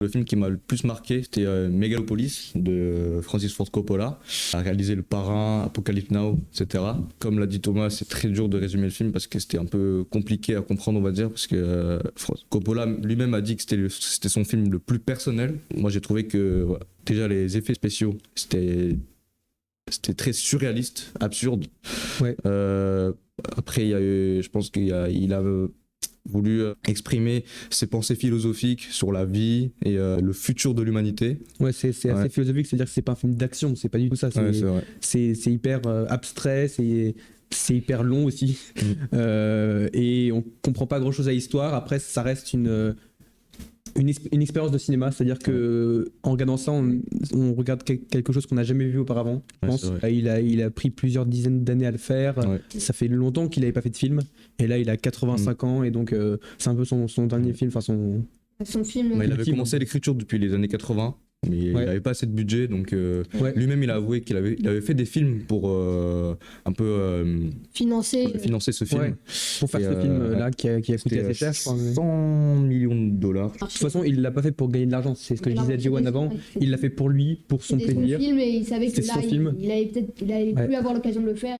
Le film qui m'a le plus marqué, c'était Megalopolis de Francis Ford Coppola. Il a réalisé Le Parrain, Apocalypse Now, etc. Comme l'a dit Thomas, c'est très dur de résumer le film parce que c'était un peu compliqué à comprendre, on va dire, parce que Coppola lui-même a dit que c'était son film le plus personnel. Moi, j'ai trouvé que voilà, déjà les effets spéciaux, c'était très surréaliste, absurde. Ouais. Après, je pense qu'il a voulu exprimer ses pensées philosophiques sur la vie et le futur de l'humanité. Ouais, c'est assez philosophique, c'est-à-dire que c'est pas un film d'action, c'est pas du tout ça. Ouais, c'est vrai. C'est hyper abstrait, c'est hyper long aussi. Et on comprend pas grand-chose à l'histoire. Après, ça reste une expérience de cinéma, c'est-à-dire que en regardant ça, on regarde quelque chose qu'on n'a jamais vu auparavant. Je pense. Il a pris plusieurs dizaines d'années à le faire. Ouais. Ça fait longtemps qu'il n'avait pas fait de film. Et là, il a 85 ans et donc c'est un peu son dernier film, enfin son film. Il avait commencé l'écriture depuis les années 80. Mais il n'avait pas assez de budget, donc lui-même il a avoué qu'il avait fait des films pour un peu financer ce film. Ouais, pour faire ce film-là qui a coûté assez cher, je crois. 100 millions de dollars. De toute façon, il l'a pas fait pour gagner de l'argent, c'est ce que je disais à J1 avant. Il l'a fait pour lui, pour son plaisir. C'était son film et il savait que là, il allait plus avoir l'occasion de le faire.